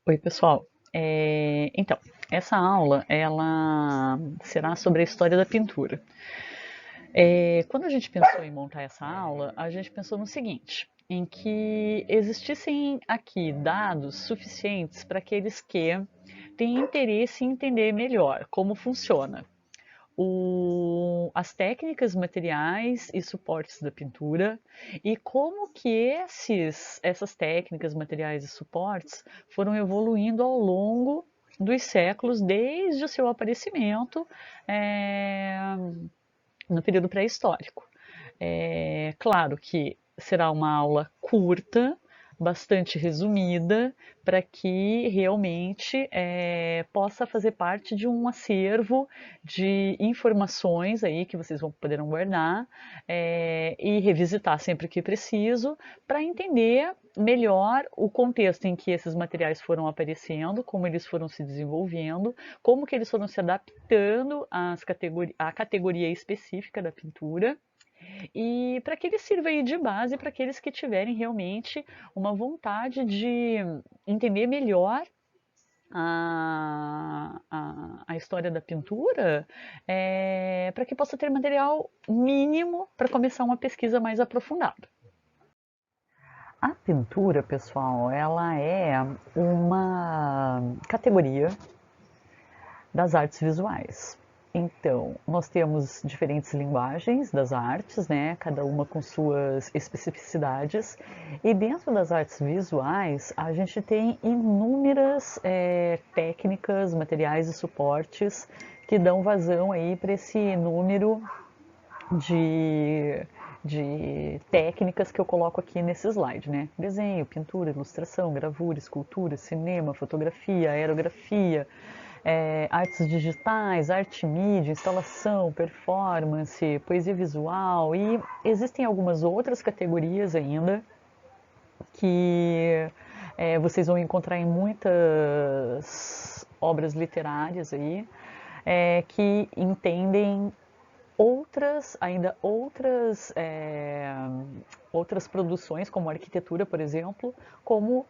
Oi, pessoal. Então, essa aula ela será sobre a história da pintura. Quando a gente pensou em montar essa aula, a gente pensou no seguinte, em que existissem aqui dados suficientes para aqueles que têm interesse em entender melhor como funciona as técnicas materiais e suportes da pintura e como que essas técnicas materiais e suportes foram evoluindo ao longo dos séculos desde o seu aparecimento é, no período pré-histórico. Claro que será uma aula curta, bastante resumida, para que realmente possa fazer parte de um acervo de informações aí que vocês poderão guardar e revisitar sempre que preciso, para entender melhor o contexto em que esses materiais foram aparecendo, como eles foram se desenvolvendo, como que eles foram se adaptando à categoria específica da pintura e para que ele sirva aí de base para aqueles que tiverem realmente uma vontade de entender melhor a história da pintura, para que possa ter material mínimo para começar uma pesquisa mais aprofundada. A pintura, pessoal, ela é uma categoria das artes visuais. Então, nós temos diferentes linguagens das artes, né? Cada uma com suas especificidades. E dentro das artes visuais, a gente tem inúmeras técnicas, materiais e suportes que dão vazão aí para esse número de técnicas que eu coloco aqui nesse slide, né? Desenho, pintura, ilustração, gravura, escultura, cinema, fotografia, aerografia, artes digitais, arte mídia, instalação, performance, poesia visual e existem algumas outras categorias ainda que vocês vão encontrar em muitas obras literárias aí, que entendem outras produções, como arquitetura, por exemplo, como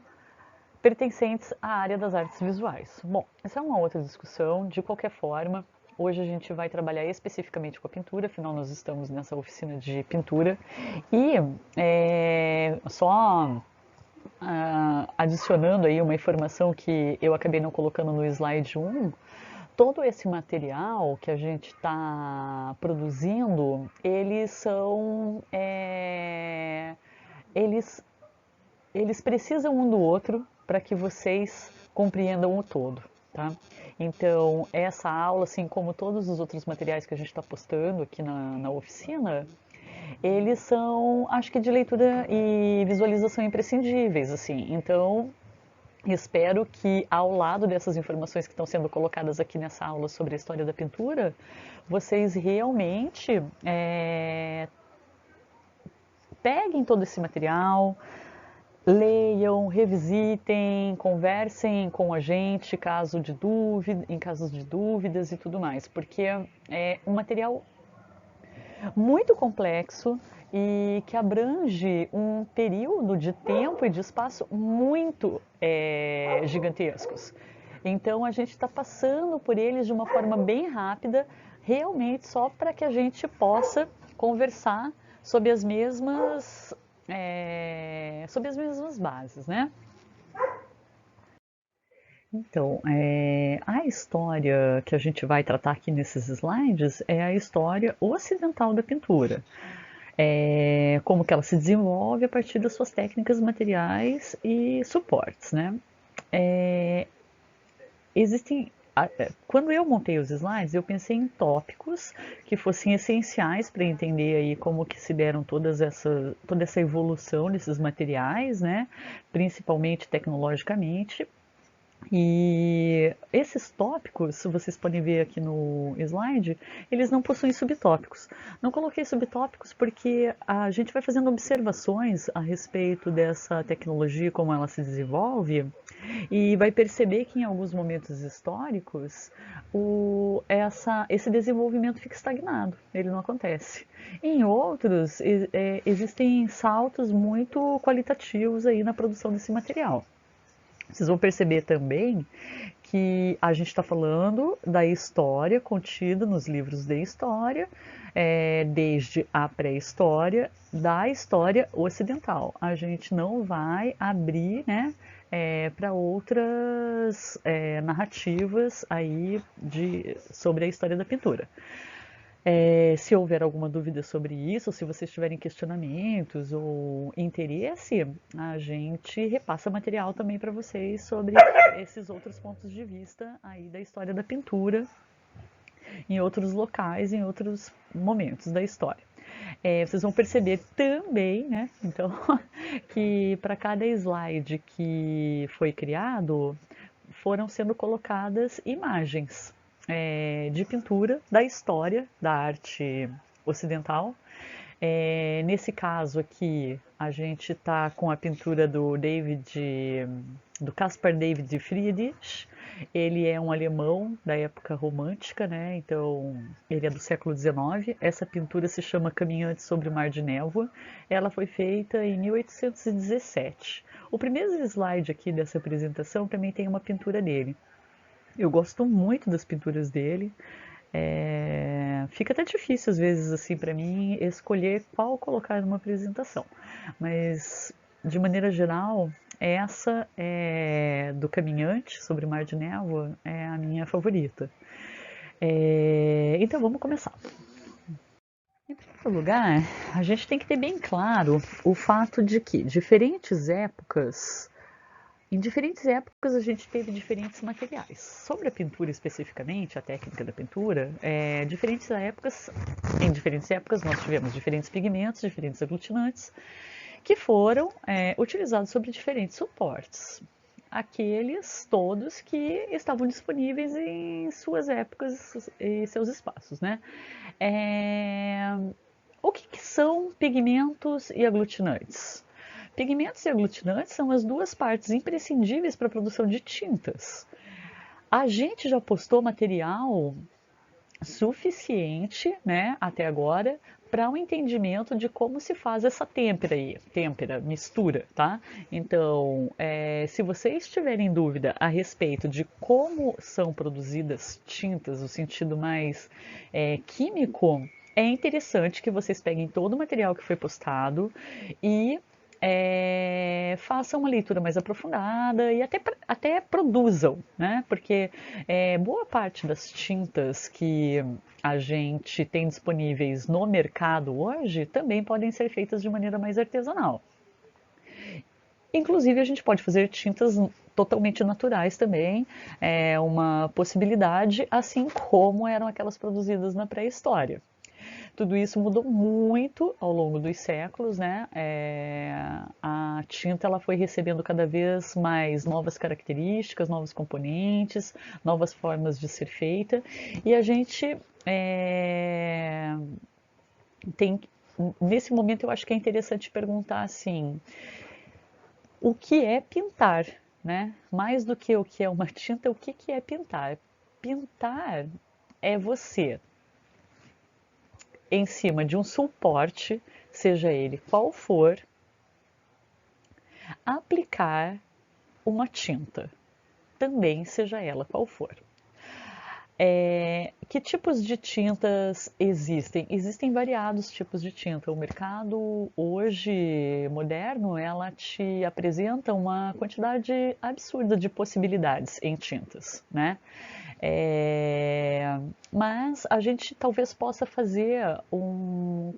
pertencentes à área das artes visuais. Bom, essa é uma outra discussão. De qualquer forma, hoje a gente vai trabalhar especificamente com a pintura, afinal nós estamos nessa oficina de pintura. E só adicionando aí uma informação que eu acabei não colocando no slide 1, todo esse material que a gente está produzindo, eles, eles precisam um do outro para que vocês compreendam o todo. Tá? Então, essa aula, assim como todos os outros materiais que a gente está postando aqui na oficina, eles são, acho que, de leitura e visualização imprescindíveis. Assim. Então, espero que, ao lado dessas informações que estão sendo colocadas aqui nessa aula sobre a história da pintura, vocês realmente peguem todo esse material, leiam, revisitem, conversem com a gente em casos de dúvidas e tudo mais, porque é um material muito complexo e que abrange um período de tempo e de espaço muito gigantescos. Então a gente está passando por eles de uma forma bem rápida, realmente só para que a gente possa conversar sobre sobre as mesmas bases, né? Então, a história que a gente vai tratar aqui nesses slides é a história ocidental da pintura. Como que ela se desenvolve a partir das suas técnicas materiais e suportes, né? É, existem quando eu montei os slides, eu pensei em tópicos que fossem essenciais para entender aí como que se deram toda essa evolução desses materiais, né? Principalmente tecnologicamente, e esses tópicos, se vocês podem ver aqui no slide, eles não possuem subtópicos. Não coloquei subtópicos porque a gente vai fazendo observações a respeito dessa tecnologia, como ela se desenvolve, e vai perceber que em alguns momentos históricos esse desenvolvimento fica estagnado, ele não acontece. Em outros, existem saltos muito qualitativos aí na produção desse material. Vocês vão perceber também que a gente está falando da história contida nos livros de história, desde a pré-história, da história ocidental. A gente não vai abrir, né, para outras narrativas aí sobre a história da pintura. Se houver alguma dúvida sobre isso, se vocês tiverem questionamentos ou interesse, a gente repassa material também para vocês sobre esses outros pontos de vista aí da história da pintura, em outros locais, em outros momentos da história. Vocês vão perceber também, né, então, que para cada slide que foi criado, foram sendo colocadas imagens de pintura da história da arte ocidental. Nesse caso aqui, a gente está com a pintura do Caspar David Friedrich. Ele é um alemão da época romântica, né? Então ele é do século XIX. Essa pintura se chama Caminhante sobre o Mar de Névoa. Ela foi feita em 1817. O primeiro slide aqui dessa apresentação também tem uma pintura dele. Eu gosto muito das pinturas dele. Fica até difícil às vezes assim para mim escolher qual colocar numa apresentação, mas de maneira geral essa do Caminhante sobre o Mar de Névoa é a minha favorita. Então vamos começar. Em primeiro lugar, a gente tem que ter bem claro o fato de que em diferentes épocas a gente teve diferentes materiais. Sobre a pintura especificamente, a técnica da pintura, em diferentes épocas nós tivemos diferentes pigmentos, diferentes aglutinantes, que foram utilizados sobre diferentes suportes. Aqueles todos que estavam disponíveis em suas épocas e seus espaços, né? O que são pigmentos e aglutinantes? Pigmentos e aglutinantes são as duas partes imprescindíveis para a produção de tintas. A gente já postou material suficiente, né, até agora, para um entendimento de como se faz essa mistura, tá? Então, se vocês tiverem dúvida a respeito de como são produzidas tintas, no sentido mais químico, é interessante que vocês peguem todo o material que foi postado e façam uma leitura mais aprofundada e até produzam, né? Porque boa parte das tintas que a gente tem disponíveis no mercado hoje também podem ser feitas de maneira mais artesanal. Inclusive, a gente pode fazer tintas totalmente naturais também, é uma possibilidade, assim como eram aquelas produzidas na pré-história. Tudo isso mudou muito ao longo dos séculos, né? A tinta ela foi recebendo cada vez mais novas características, novos componentes, novas formas de ser feita, e a gente tem, nesse momento eu acho que é interessante perguntar assim, o que é pintar, né? Mais do que o que é uma tinta, o que é pintar? Pintar é você em cima de um suporte, seja ele qual for, aplicar uma tinta, também seja ela qual for. Que tipos de tintas existem? Existem variados tipos de tinta. O mercado hoje moderno, ela te apresenta uma quantidade absurda de possibilidades em tintas, né? Mas a gente talvez possa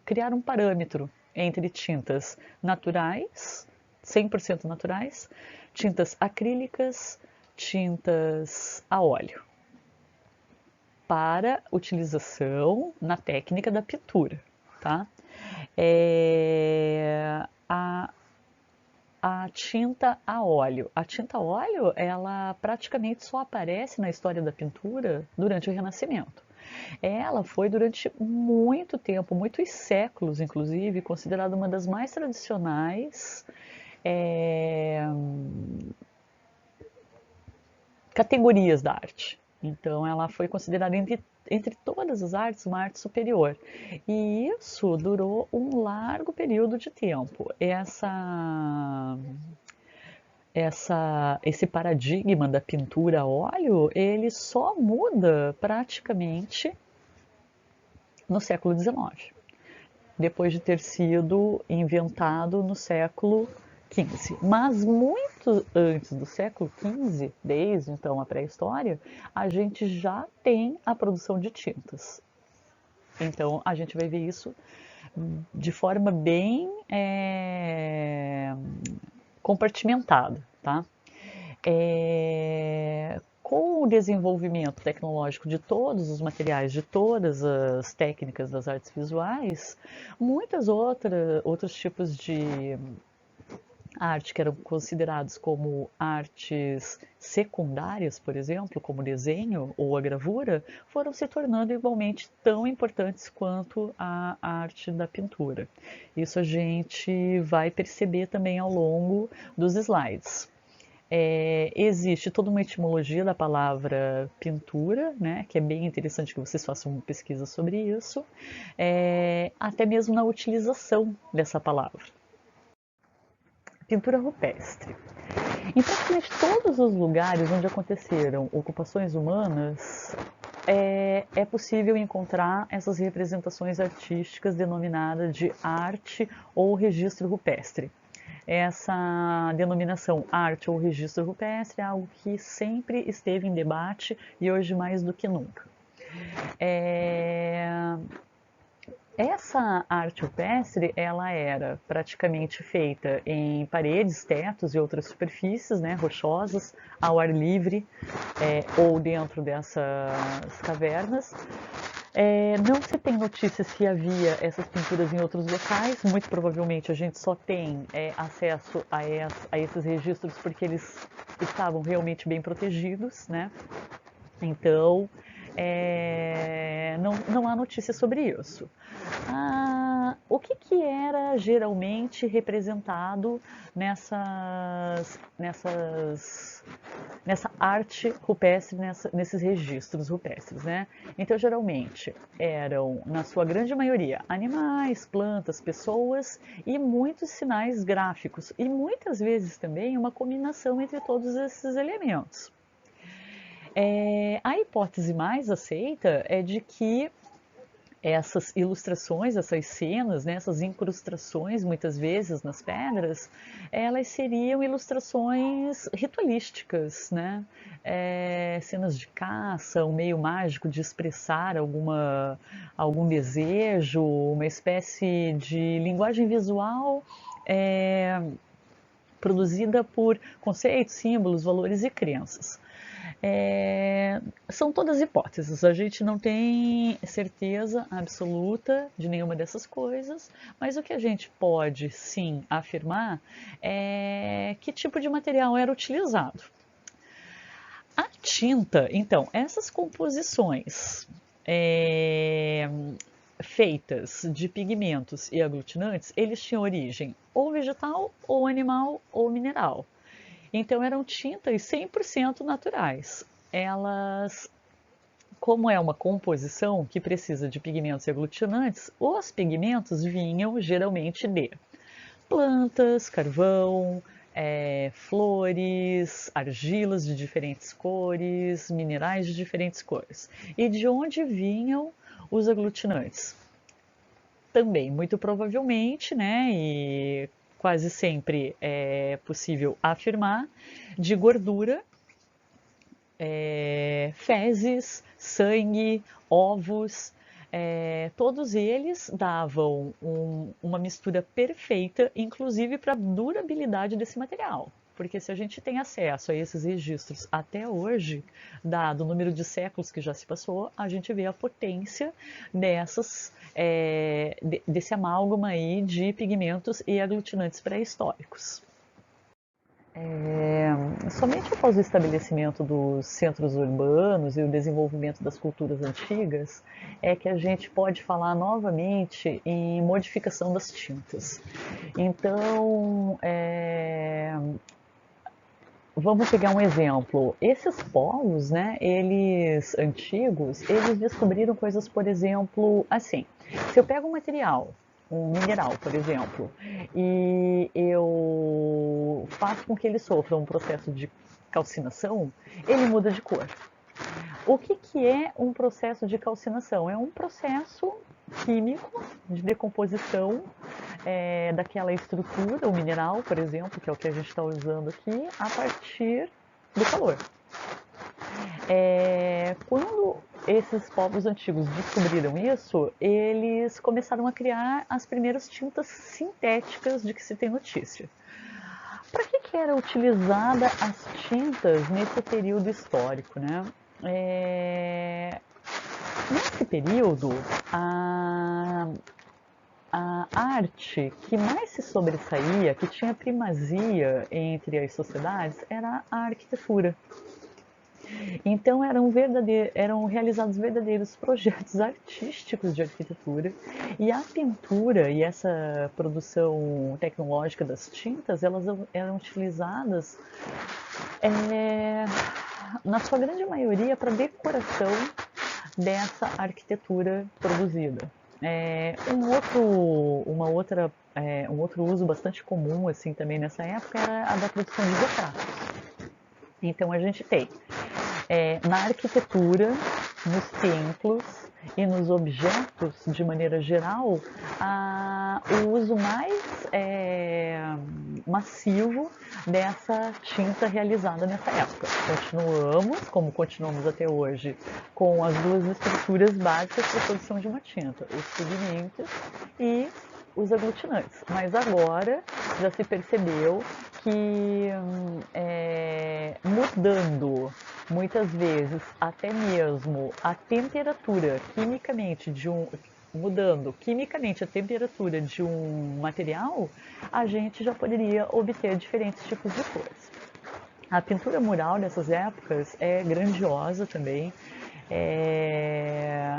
criar um parâmetro entre tintas naturais, 100% naturais, tintas acrílicas, tintas a óleo, para utilização na técnica da pintura, tá? A tinta a óleo. A tinta a óleo, ela praticamente só aparece na história da pintura durante o Renascimento. Ela foi durante muito tempo, muitos séculos, inclusive, considerada uma das mais tradicionais categorias da arte. Então, ela foi considerada entre todas as artes uma arte superior. E isso durou um largo período de tempo. esse paradigma da pintura a óleo, ele só muda praticamente no século XIX, depois de ter sido inventado no século XV. Mas muito antes do século XV, desde então a pré-história, a gente já tem a produção de tintas. Então a gente vai ver isso de forma bem compartimentada, tá? Com o desenvolvimento tecnológico de todos os materiais, de todas as técnicas das artes visuais, muitas outros tipos de arte que eram considerados como artes secundárias, por exemplo, como o desenho ou a gravura, foram se tornando igualmente tão importantes quanto a arte da pintura. Isso a gente vai perceber também ao longo dos slides. Existe toda uma etimologia da palavra pintura, né, que é bem interessante que vocês façam uma pesquisa sobre isso, até mesmo na utilização dessa palavra. Pintura rupestre. Em praticamente todos os lugares onde aconteceram ocupações humanas, é possível encontrar essas representações artísticas denominadas de arte ou registro rupestre. Essa denominação arte ou registro rupestre é algo que sempre esteve em debate e hoje mais do que nunca. Essa arte rupestre, ela era praticamente feita em paredes, tetos e outras superfícies, né, rochosas, ao ar livre, ou dentro dessas cavernas. Não se tem notícia se havia essas pinturas em outros locais, muito provavelmente a gente só tem acesso a esses registros porque eles estavam realmente bem protegidos, né? Então, não há notícia sobre isso. O que era geralmente representado nessa arte rupestre, nesses registros rupestres, né? Então, geralmente, eram, na sua grande maioria, animais, plantas, pessoas e muitos sinais gráficos. E muitas vezes também uma combinação entre todos esses elementos. A hipótese mais aceita é de que essas ilustrações, essas cenas, né, essas incrustações, muitas vezes nas pedras, elas seriam ilustrações ritualísticas, né? Cenas de caça, um meio mágico de expressar algum desejo, uma espécie de linguagem visual produzida por conceitos, símbolos, valores e crenças. São todas hipóteses, a gente não tem certeza absoluta de nenhuma dessas coisas, mas o que a gente pode sim afirmar é que tipo de material era utilizado. A tinta, então, essas composições feitas de pigmentos e aglutinantes, eles tinham origem ou vegetal, ou animal, ou mineral. Então eram tintas 100% naturais. Elas, como é uma composição que precisa de pigmentos e aglutinantes, os pigmentos vinham geralmente de plantas, carvão, flores, argilas de diferentes cores, minerais de diferentes cores. E de onde vinham os aglutinantes? Também, muito provavelmente, né, e quase sempre é possível afirmar, de gordura, fezes, sangue, ovos, todos eles davam uma mistura perfeita, inclusive para a durabilidade desse material. Porque se a gente tem acesso a esses registros até hoje, dado o número de séculos que já se passou, a gente vê a potência desse amálgama aí de pigmentos e aglutinantes pré-históricos. Somente após o estabelecimento dos centros urbanos e o desenvolvimento das culturas antigas é que a gente pode falar novamente em modificação das tintas. Então, vamos pegar um exemplo. Esses povos, né, eles antigos, eles descobriram coisas, por exemplo, assim. Se eu pego um material um mineral, por exemplo, e eu faço com que ele sofra um processo de calcinação, ele muda de cor. O que, que é um processo de calcinação? É um processo químico de decomposição daquela estrutura, o mineral, por exemplo, que é o que a gente está usando aqui, a partir do calor. Quando esses povos antigos descobriram isso, eles começaram a criar as primeiras tintas sintéticas de que se tem notícia. Para que era utilizada as tintas nesse período histórico, né? Nesse período, a arte que mais se sobressaía, que tinha primazia entre as sociedades, era a arquitetura. Então eram realizados verdadeiros projetos artísticos de arquitetura, e a pintura e essa produção tecnológica das tintas, elas eram utilizadas na sua grande maioria para decoração dessa arquitetura produzida. Um outro uso bastante comum assim também nessa época era a da produção de retratos. Então a gente tem na arquitetura, nos templos e nos objetos de maneira geral, o uso mais massivo dessa tinta realizada nessa época. Como continuamos até hoje, com as duas estruturas básicas para a produção de uma tinta, os pigmentos e os aglutinantes. Mas agora já se percebeu que mudando muitas vezes até mesmo a temperatura mudando quimicamente a temperatura de um material, a gente já poderia obter diferentes tipos de cores. A pintura mural nessas épocas é grandiosa também.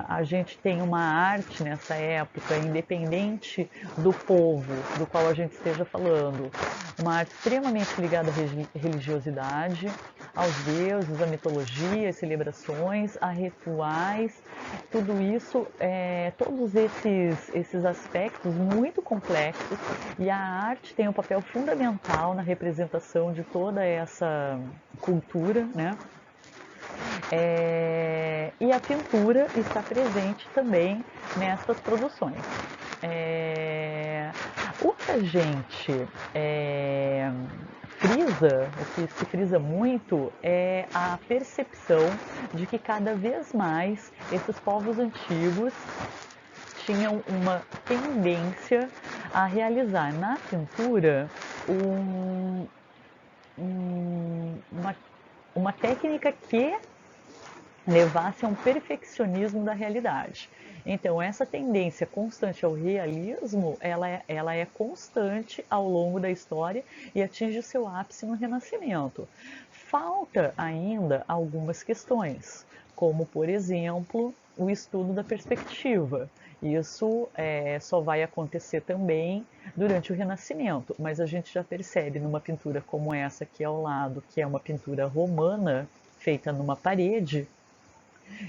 A gente tem uma arte nessa época, independente do povo do qual a gente esteja falando, uma arte extremamente ligada à religiosidade, aos deuses, à mitologia, às celebrações, a rituais, tudo isso, todos esses aspectos muito complexos, e a arte tem um papel fundamental na representação de toda essa cultura, né? E a pintura está presente também nessas produções. O que a gente o que se frisa muito é a percepção de que cada vez mais esses povos antigos tinham uma tendência a realizar na pintura uma técnica que levasse a um perfeccionismo da realidade. Então, essa tendência constante ao realismo, ela é constante ao longo da história e atinge o seu ápice no Renascimento. Falta ainda algumas questões, como, por exemplo, o estudo da perspectiva. Isso só vai acontecer também durante o Renascimento, mas a gente já percebe numa pintura como essa aqui ao lado, que é uma pintura romana, feita numa parede,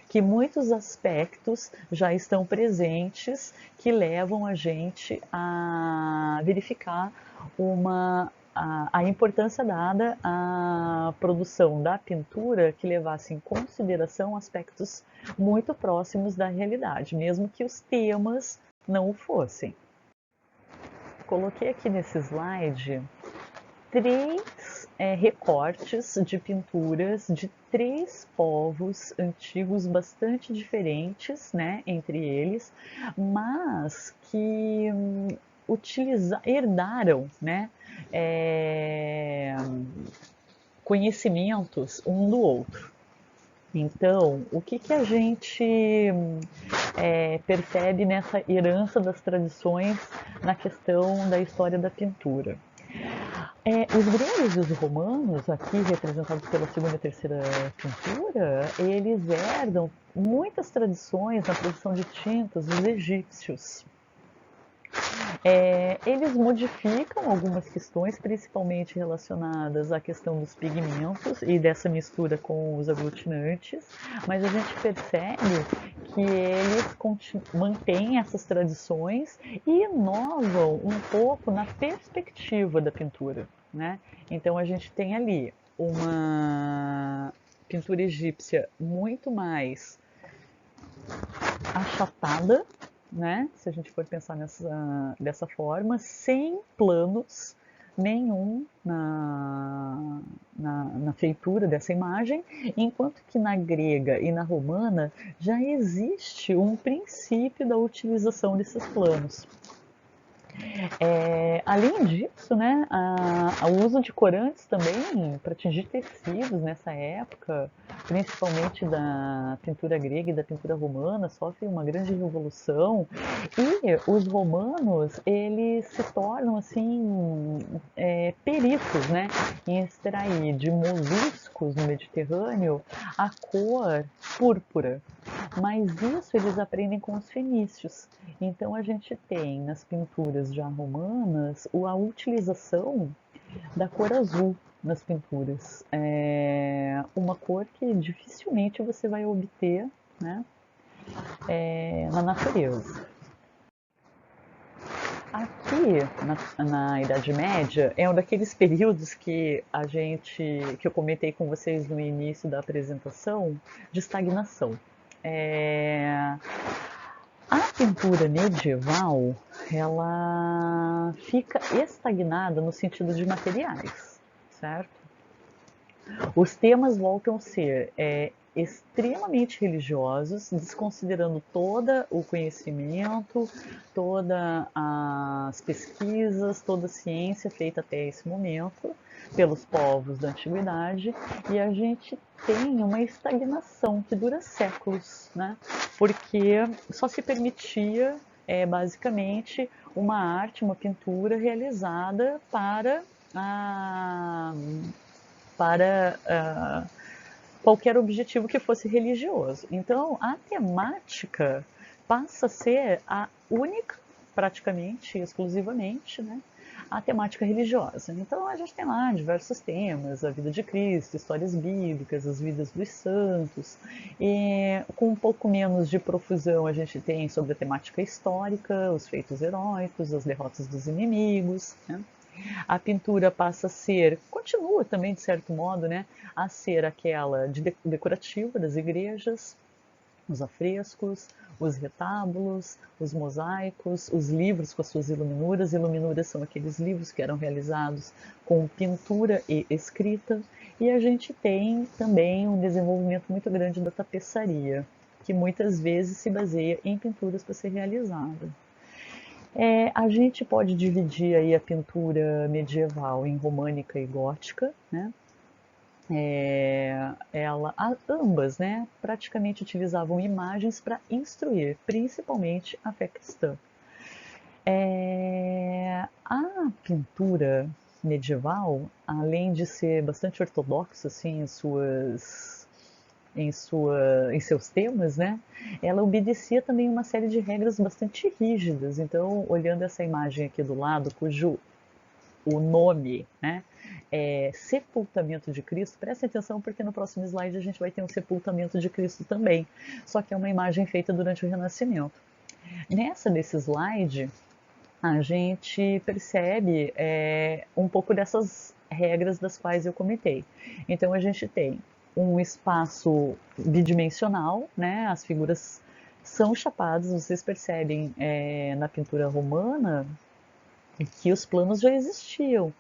que muitos aspectos já estão presentes que levam a gente a verificar a importância dada à produção da pintura que levasse em consideração aspectos muito próximos da realidade, mesmo que os temas não o fossem. Coloquei aqui nesse slide três recortes de pinturas de três povos antigos bastante diferentes, né, entre eles, mas que herdaram, né, conhecimentos um do outro. Então, o que a gente percebe nessa herança das tradições na questão da história da pintura? Os gregos e os romanos, aqui representados pela segunda e terceira pintura, eles herdam muitas tradições na produção de tintas dos egípcios. Eles modificam algumas questões, principalmente relacionadas à questão dos pigmentos e dessa mistura com os aglutinantes, mas a gente percebe que eles mantêm essas tradições e inovam um pouco na perspectiva da pintura, né? Então a gente tem ali uma pintura egípcia muito mais achatada, né? Se a gente for pensar dessa forma, sem planos nenhum na feitura dessa imagem, enquanto que na grega e na romana já existe um princípio da utilização desses planos. Além disso, né, o uso de corantes também para tingir tecidos nessa época, principalmente da pintura grega e da pintura romana, sofre uma grande revolução. E os romanos, eles se tornam assim peritos, né, em extrair de moluscos no Mediterrâneo a cor púrpura. Mas isso eles aprendem com os fenícios. Então a gente tem nas pinturas já romanas a utilização da cor azul nas pinturas. É uma cor que dificilmente você vai obter, né, na natureza. Aqui na Idade Média é um daqueles períodos que que eu comentei com vocês no início da apresentação, de estagnação. A pintura medieval, ela fica estagnada no sentido de materiais, certo? Os temas voltam a ser extremamente religiosos, desconsiderando todo o conhecimento, todas as pesquisas, toda a ciência feita até esse momento pelos povos da antiguidade, e a gente tem uma estagnação que dura séculos, né? Porque só se permitia basicamente uma arte, uma pintura realizada para qualquer objetivo que fosse religioso. Então, a temática passa a ser a única, praticamente, exclusivamente, né, a temática religiosa. Então, a gente tem lá diversos temas, a vida de Cristo, histórias bíblicas, as vidas dos santos, e com um pouco menos de profusão a gente tem sobre a temática histórica, os feitos heróicos, as derrotas dos inimigos, né? A pintura passa a ser, continua também de certo modo, né, a ser aquela decorativa das igrejas, os afrescos, os retábulos, os mosaicos, os livros com as suas iluminuras. Iluminuras são aqueles livros que eram realizados com pintura e escrita. E a gente tem também um desenvolvimento muito grande da tapeçaria, que muitas vezes se baseia em pinturas para ser realizada. A gente pode dividir aí a pintura medieval em românica e gótica, né? Ambas, né, praticamente utilizavam imagens para instruir, principalmente a fé cristã. A pintura medieval, além de ser bastante ortodoxa assim, em seus temas, né, ela obedecia também uma série de regras bastante rígidas. Então, olhando essa imagem aqui do lado, cujo o nome, né, é Sepultamento de Cristo, preste atenção porque no próximo slide a gente vai ter um sepultamento de Cristo também, só que é uma imagem feita durante o Renascimento. Desse slide, a gente percebe um pouco dessas regras das quais eu comentei. Então a gente tem um espaço bidimensional, né? As figuras são chapadas, vocês percebem na pintura romana que os planos já existiam.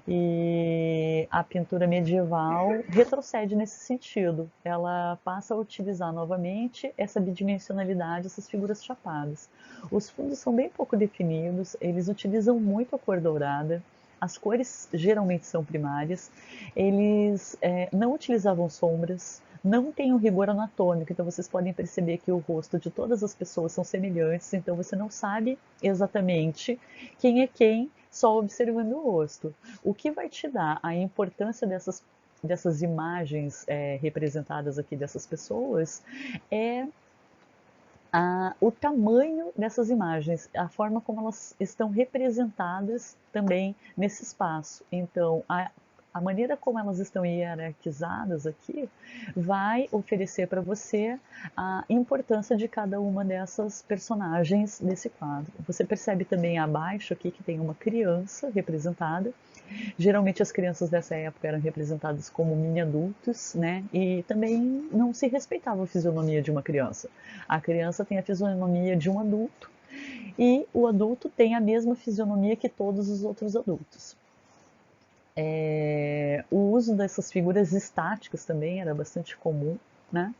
E a pintura medieval retrocede nesse sentido. Ela passa a utilizar novamente essa bidimensionalidade, essas figuras chapadas. Os fundos são bem pouco definidos, eles utilizam muito a cor dourada, as cores geralmente são primárias, eles não utilizavam sombras, não tem um rigor anatômico, então vocês podem perceber que o rosto de todas as pessoas são semelhantes, então você não sabe exatamente quem é quem só observando o rosto. O que vai te dar a importância dessas imagens representadas aqui dessas pessoas é o tamanho dessas imagens, a forma como elas estão representadas também nesse espaço. Então, a maneira como elas estão hierarquizadas aqui vai oferecer para você a importância de cada uma dessas personagens desse quadro. Você percebe também abaixo aqui que tem uma criança representada. Geralmente as crianças dessa época eram representadas como mini adultos, né? E também não se respeitava a fisionomia de uma criança. A criança tem a fisionomia de um adulto e o adulto tem a mesma fisionomia que todos os outros adultos. O uso dessas figuras estáticas também era bastante comum, né?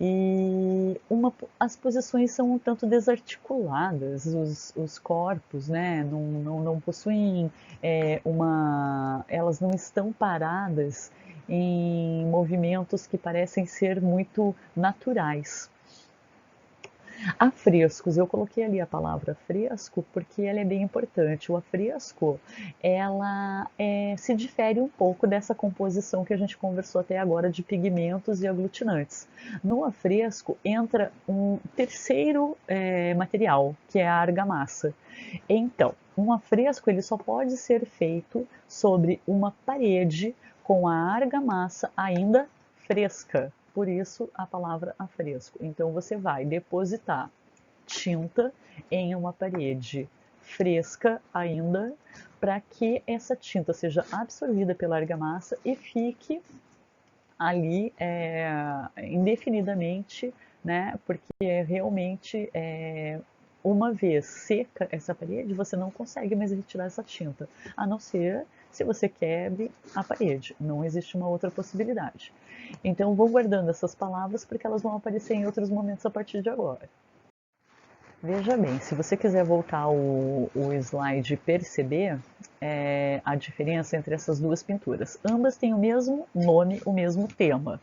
E as posições são um tanto desarticuladas, os corpos, né? Não possuem elas não estão paradas em movimentos que parecem ser muito naturais. Afrescos, eu coloquei ali a palavra fresco porque ela é bem importante. O afresco, ela se difere um pouco dessa composição que a gente conversou até agora de pigmentos e aglutinantes. No afresco entra um terceiro material, que é a argamassa. Então, um afresco ele só pode ser feito sobre uma parede com a argamassa ainda fresca. Por isso a palavra afresco. Então você vai depositar tinta em uma parede fresca ainda, para que essa tinta seja absorvida pela argamassa e fique ali indefinidamente, né? Porque realmente uma vez seca essa parede, você não consegue mais retirar essa tinta, a não ser se você quebre a parede. Não existe uma outra possibilidade. Então, vou guardando essas palavras porque elas vão aparecer em outros momentos a partir de agora. Veja bem, se você quiser voltar o slide e perceber a diferença entre essas duas pinturas. Ambas têm o mesmo nome, o mesmo tema.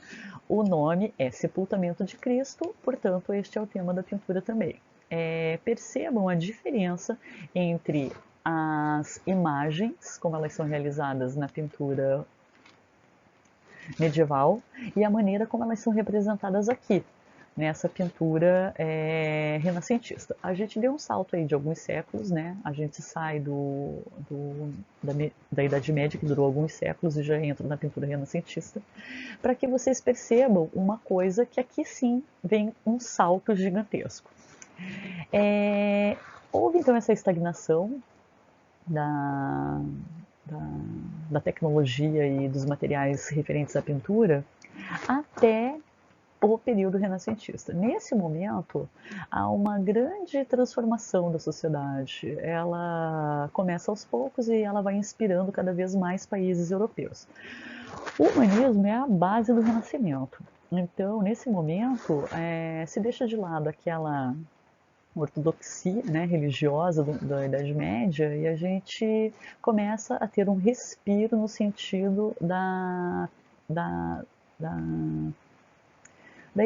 O nome é Sepultamento de Cristo, portanto, este é o tema da pintura também. Percebam a diferença entre as imagens, como elas são realizadas na pintura medieval, e a maneira como elas são representadas aqui, nessa pintura renascentista. A gente deu um salto aí de alguns séculos, né? A gente sai da Idade Média, que durou alguns séculos, e já entra na pintura renascentista, para que vocês percebam uma coisa que aqui sim vem um salto gigantesco. Houve então essa estagnação da, da tecnologia e dos materiais referentes à pintura até o período renascentista. Nesse momento, há uma grande transformação da sociedade. Ela começa aos poucos e ela vai inspirando cada vez mais países europeus. O humanismo é a base do Renascimento. Então, nesse momento, se deixa de lado aquela ortodoxia, né, religiosa da Idade Média, e a gente começa a ter um respiro no sentido da, da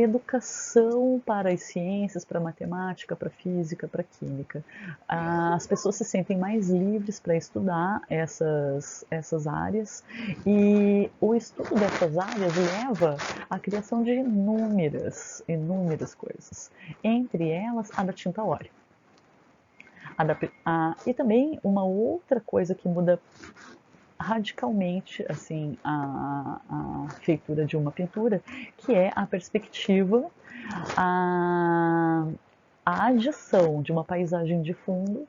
educação para as ciências, para a matemática, para a física, para a química. As pessoas se sentem mais livres para estudar essas áreas, e o estudo dessas áreas leva à criação de inúmeras coisas, entre elas a da tinta óleo. E também uma outra coisa que muda radicalmente assim a feitura de uma pintura, que é a perspectiva, a adição de uma paisagem de fundo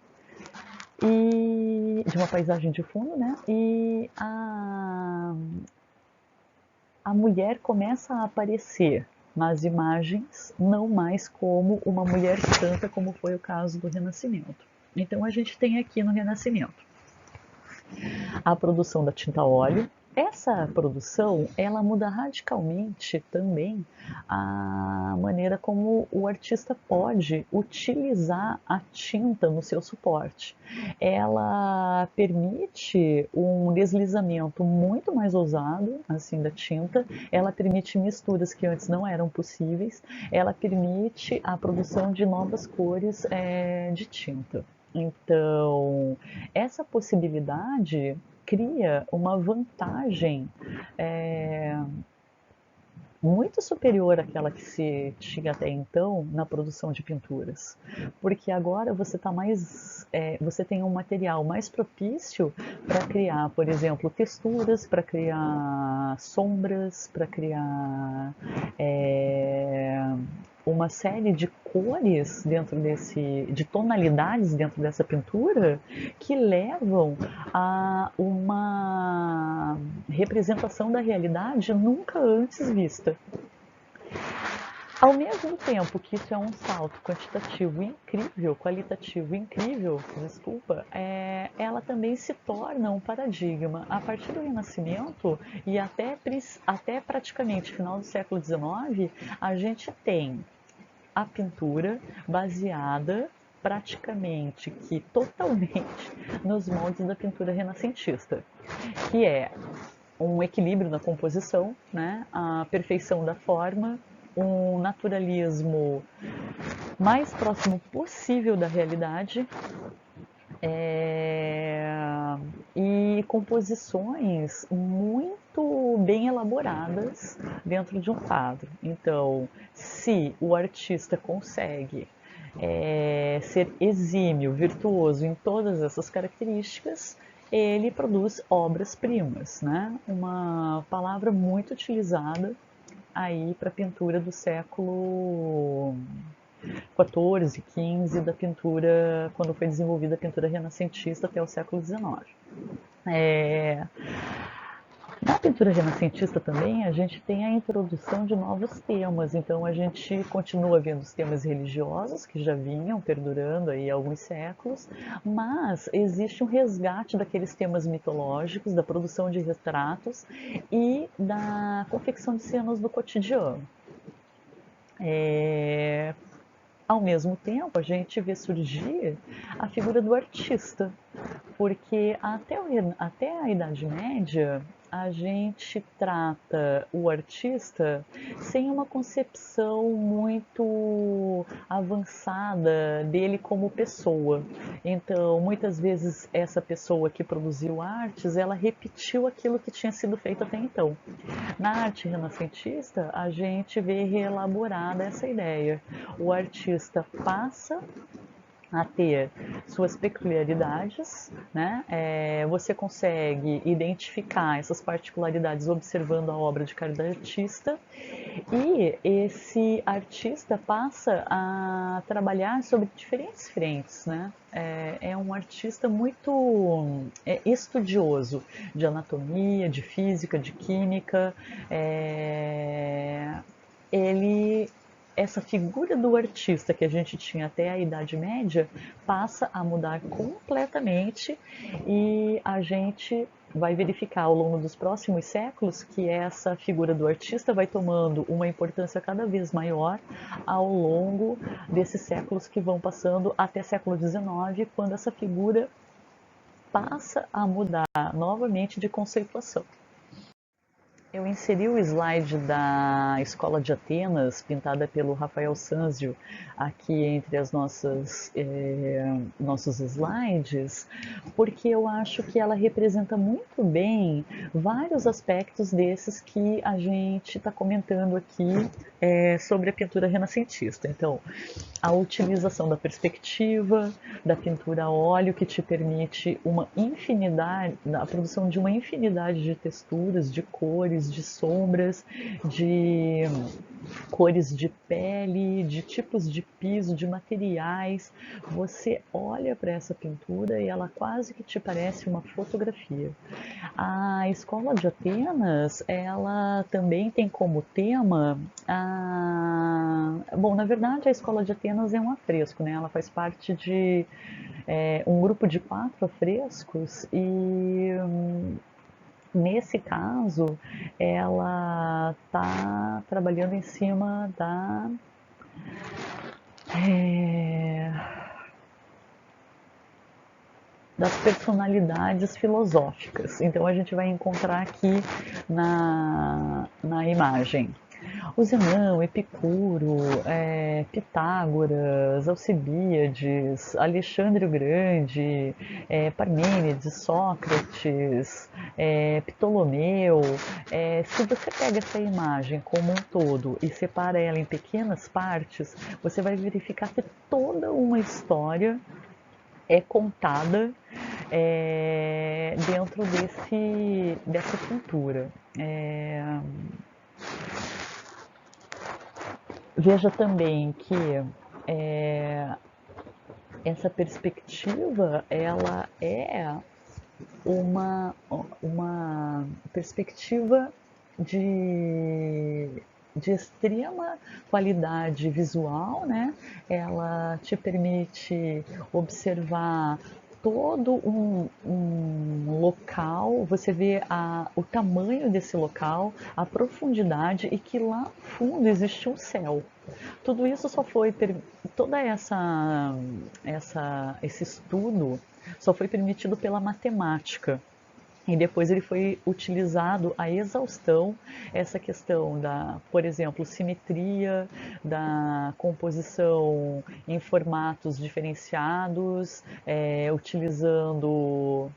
né? E a mulher começa a aparecer nas imagens, não mais como uma mulher santa, como foi o caso do Renascimento. Então a gente tem aqui no Renascimento a produção da tinta óleo. Essa produção, ela muda radicalmente também a maneira como o artista pode utilizar a tinta no seu suporte. Ela permite um deslizamento muito mais ousado, assim, da tinta. Ela permite misturas que antes não eram possíveis. Ela permite a produção de novas cores de tinta. Então, essa possibilidade cria uma vantagem muito superior àquela que se tinha até então na produção de pinturas, porque agora você tá mais, você tem um material mais propício para criar, por exemplo, texturas, para criar sombras, para criar uma série de cores dentro de tonalidades dentro dessa pintura que levam a uma representação da realidade nunca antes vista. Ao mesmo tempo que isso é um salto quantitativo incrível, qualitativo incrível, desculpa, ela também se torna um paradigma. A partir do Renascimento e até praticamente final do século XIX, a gente tem a pintura baseada praticamente que totalmente nos moldes da pintura renascentista, que é um equilíbrio na composição, né? A perfeição da forma, um naturalismo mais próximo possível da realidade e composições muito bem elaboradas dentro de um quadro. Então, se o artista consegue ser exímio, virtuoso em todas essas características, ele produz obras-primas, né? Uma palavra muito utilizada aí para a pintura do século XIV, XV, da pintura, quando foi desenvolvida a pintura renascentista até o século XIX. Na pintura renascentista também a gente tem a introdução de novos temas, então a gente continua vendo os temas religiosos que já vinham perdurando aí há alguns séculos, mas existe um resgate daqueles temas mitológicos, da produção de retratos e da confecção de cenas do cotidiano. Ao mesmo tempo, a gente vê surgir a figura do artista, porque até a Idade Média a gente trata o artista sem uma concepção muito avançada dele como pessoa. Então, muitas vezes essa pessoa que produziu artes, ela repetiu aquilo que tinha sido feito até então. Na arte renascentista, a gente vê reelaborada essa ideia. O artista passa a ter suas peculiaridades, né? Você consegue identificar essas particularidades observando a obra de cada artista e esse artista passa a trabalhar sobre diferentes frentes, né? É um artista muito estudioso de anatomia, de física, de química. Ele Essa figura do artista que a gente tinha até a Idade Média passa a mudar completamente e a gente vai verificar ao longo dos próximos séculos que essa figura do artista vai tomando uma importância cada vez maior ao longo desses séculos que vão passando até século XIX, quando essa figura passa a mudar novamente de conceituação. Eu inseri o slide da Escola de Atenas, pintada pelo Rafael Sanzio, aqui entre as nossos slides, porque eu acho que ela representa muito bem vários aspectos desses que a gente está comentando aqui sobre a pintura renascentista. Então, a utilização da perspectiva, da pintura a óleo, que te permite a produção de uma infinidade de texturas, de cores, de sombras, de cores de pele, de tipos de piso, de materiais. Você olha para essa pintura e ela quase que te parece uma fotografia. A Escola de Atenas, ela também tem como tema bom, na verdade a Escola de Atenas é um afresco, né? Ela faz parte de um grupo de 4 afrescos e nesse caso, ela está trabalhando em cima das personalidades filosóficas. Então a gente vai encontrar aqui na imagem O Zenão, Epicuro, Pitágoras, Alcibíades, Alexandre o Grande, Parmênides, Sócrates, Ptolomeu. Se você pega essa imagem como um todo e separa ela em pequenas partes, você vai verificar que toda uma história é contada dentro dessa cultura. Veja também que essa perspectiva ela é uma perspectiva de, de extrema qualidade visual, né? Ela te permite observar todo um local, você vê o tamanho desse local, a profundidade e que lá no fundo existe um céu. Tudo isso só foi, toda esse estudo só foi permitido pela matemática. E depois ele foi utilizado a exaustão, essa questão da, por exemplo, simetria, da composição em formatos diferenciados, utilizando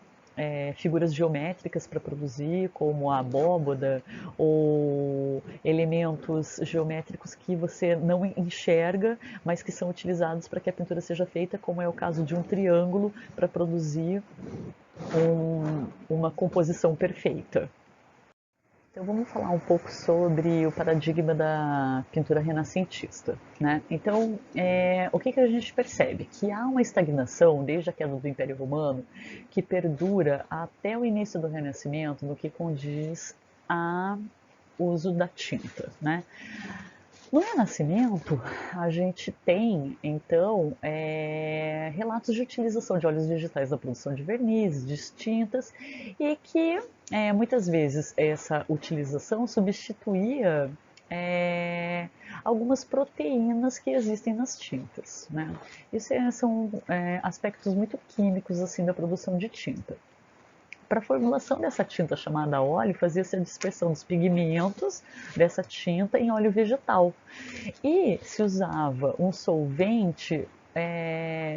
figuras geométricas para produzir, como a abóboda, ou elementos geométricos que você não enxerga, mas que são utilizados para que a pintura seja feita, como é o caso de um triângulo, para produzir uma composição perfeita. Então vamos falar um pouco sobre o paradigma da pintura renascentista, né? Então, o que a gente percebe? Que há uma estagnação desde a queda do Império Romano que perdura até o início do Renascimento no que condiz a uso da tinta, né? No Renascimento, a gente tem, então, relatos de utilização de óleos vegetais na produção de vernizes, de tintas, e que muitas vezes essa utilização substituía algumas proteínas que existem nas tintas, né? Isso são aspectos muito químicos assim da produção de tinta. Para a formulação dessa tinta chamada óleo, fazia-se a dispersão dos pigmentos dessa tinta em óleo vegetal. E se usava um solvente,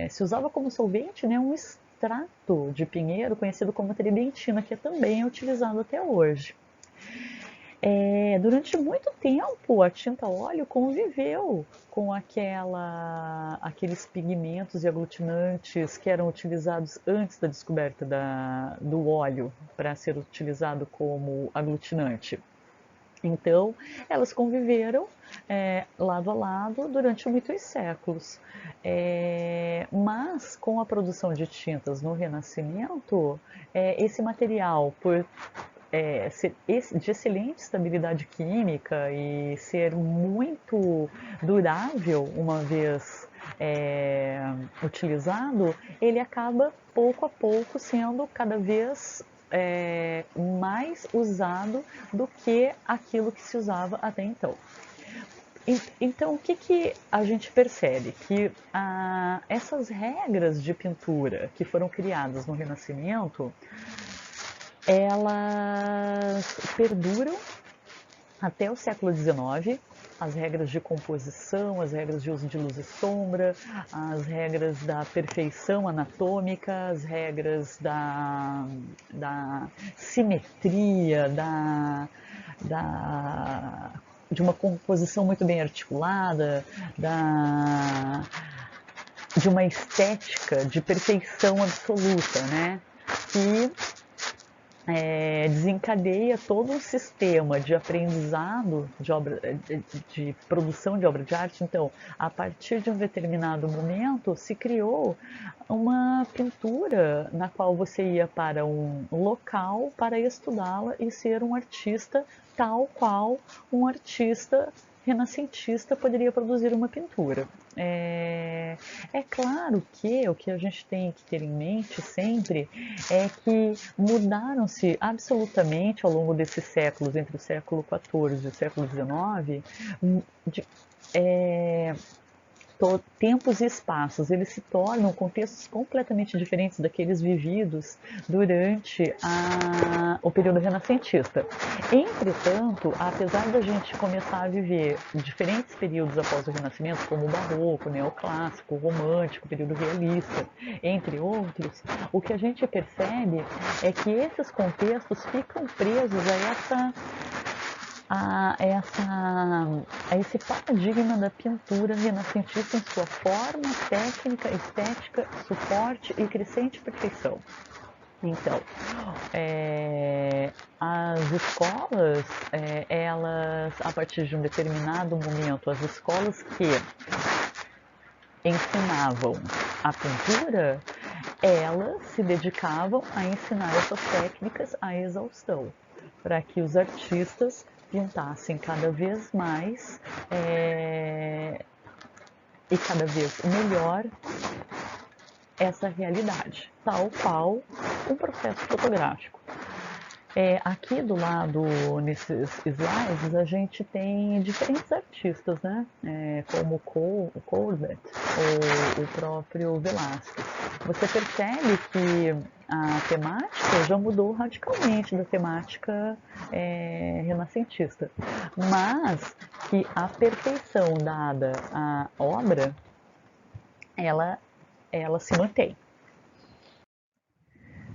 se usava como solvente, né, um extrato de pinheiro conhecido como terebentina, que também é utilizado até hoje. Durante muito tempo, a tinta óleo conviveu com aqueles pigmentos e aglutinantes que eram utilizados antes da descoberta do óleo para ser utilizado como aglutinante. Então, elas conviveram lado a lado durante muitos séculos. Mas, com a produção de tintas no Renascimento, esse material, por ser de excelente estabilidade química e ser muito durável uma vez utilizado, ele acaba pouco a pouco sendo cada vez mais usado do que aquilo que se usava até então. Então, o que a gente percebe? Que essas regras de pintura que foram criadas no Renascimento, elas perduram até o século XIX. As regras de composição, as regras de uso de luz e sombra, as regras da perfeição anatômica, as regras da simetria, de uma composição muito bem articulada, de uma estética de perfeição absoluta, né? Que desencadeia todo um sistema de aprendizado, de produção de obra de arte. Então, a partir de um determinado momento, se criou uma pintura na qual você ia para um local para estudá-la e ser um artista tal qual um artista renascentista poderia produzir uma pintura. Claro que o que a gente tem que ter em mente sempre é que mudaram-se absolutamente ao longo desses séculos, entre o século XIV e o século XIX, tempos e espaços, eles se tornam contextos completamente diferentes daqueles vividos durante o período renascentista. Entretanto, apesar da gente começar a viver diferentes períodos após o Renascimento, como o Barroco, o Neoclássico, o Romântico, o período realista, entre outros, o que a gente percebe é que esses contextos ficam presos a esse paradigma da pintura renascentista em sua forma, técnica, estética, suporte e crescente perfeição. Então, as escolas, elas, a partir de um determinado momento, as escolas que ensinavam a pintura, elas se dedicavam a ensinar essas técnicas à exaustão, para que os artistas pintassem cada vez mais e cada vez melhor essa realidade, tal qual um processo fotográfico. Aqui do lado, nesses slides, a gente tem diferentes artistas, né? Como o Courbet ou o próprio Velázquez. Você percebe que a temática já mudou radicalmente da temática renascentista, mas que a perfeição dada à obra, ela se mantém.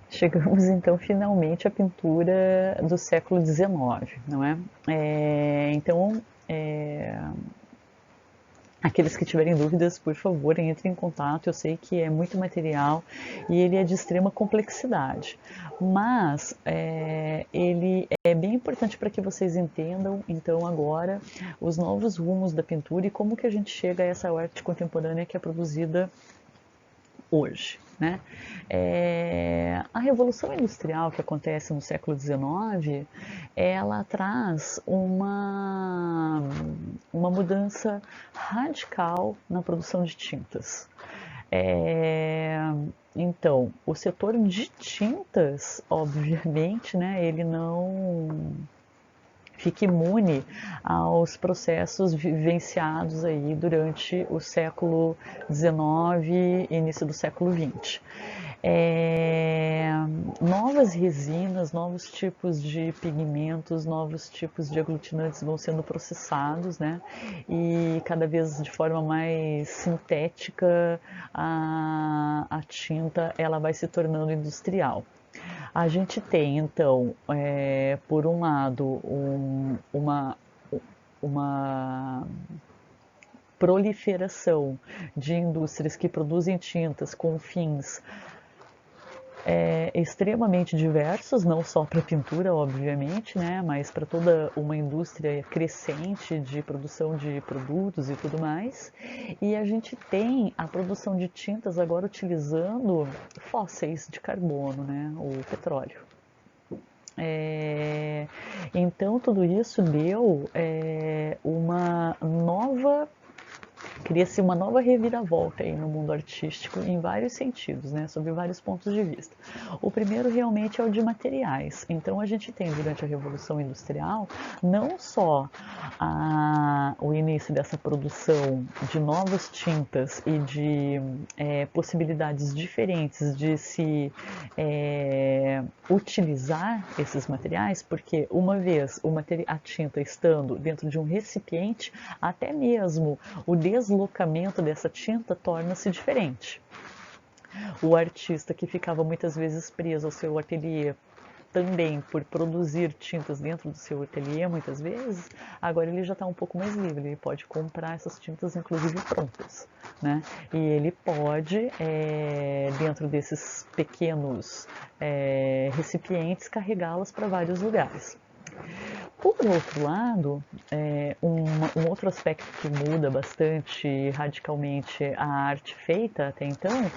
Chegamos então finalmente à pintura do século XIX, não é? Então, aqueles que tiverem dúvidas, por favor, entrem em contato. Eu sei que é muito material e ele é de extrema complexidade, mas ele é bem importante para que vocês entendam, então, agora, os novos rumos da pintura e como que a gente chega a essa arte contemporânea que é produzida hoje. Né? A Revolução Industrial que acontece no século XIX, ela traz uma mudança radical na produção de tintas. Então, o setor de tintas, obviamente, né, ele não fica imune aos processos vivenciados aí durante o século XIX e início do século XX. Novas resinas, novos tipos de pigmentos, novos tipos de aglutinantes vão sendo processados, né? E cada vez de forma mais sintética a tinta ela vai se tornando industrial. A gente tem, então, por um lado, uma proliferação de indústrias que produzem tintas com fins extremamente diversos, não só para pintura, obviamente, né, mas para toda uma indústria crescente de produção de produtos e tudo mais. E a gente tem a produção de tintas agora utilizando fósseis de carbono, né, o petróleo. Então tudo isso deu cria-se uma nova reviravolta aí no mundo artístico em vários sentidos, né, sob vários pontos de vista. O primeiro realmente é o de materiais. Então a gente tem durante a Revolução Industrial não só o início dessa produção de novas tintas e de possibilidades diferentes de se utilizar esses materiais, porque uma vez a tinta estando dentro de um recipiente, até mesmo o deslocamento dessa tinta torna-se diferente. O artista que ficava muitas vezes preso ao seu ateliê também por produzir tintas dentro do seu ateliê, muitas vezes, agora ele já está um pouco mais livre, ele pode comprar essas tintas inclusive prontas, né? E ele pode, dentro desses pequenos recipientes, carregá-las para vários lugares. Por outro lado, um outro aspecto que muda bastante radicalmente a arte feita até então,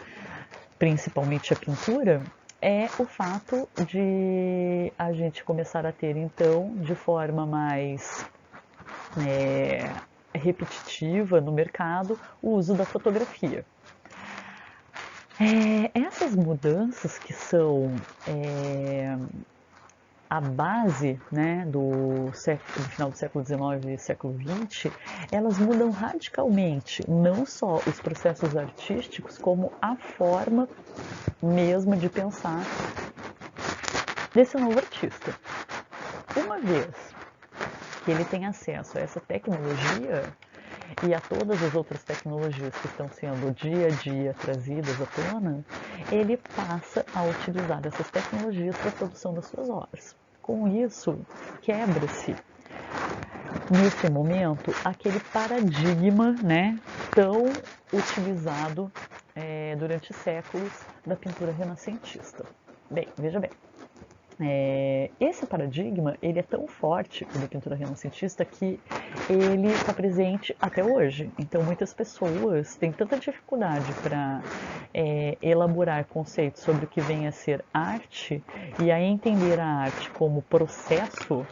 principalmente a pintura, é o fato de a gente começar a ter, então, de forma mais repetitiva no mercado, o uso da fotografia. Essas mudanças que são a base, né, do final do século XIX e século XX, elas mudam radicalmente, não só os processos artísticos, como a forma mesma de pensar desse novo artista. Uma vez que ele tem acesso a essa tecnologia e a todas as outras tecnologias que estão sendo dia a dia trazidas à tona, ele passa a utilizar essas tecnologias para a produção das suas obras. Com isso, quebra-se, nesse momento, aquele paradigma, né, tão utilizado durante séculos da pintura renascentista. Bem, veja bem. Esse paradigma ele é tão forte da pintura renascentista que ele está presente até hoje. Então muitas pessoas têm tanta dificuldade para elaborar conceitos sobre o que vem a ser arte e a entender a arte como processo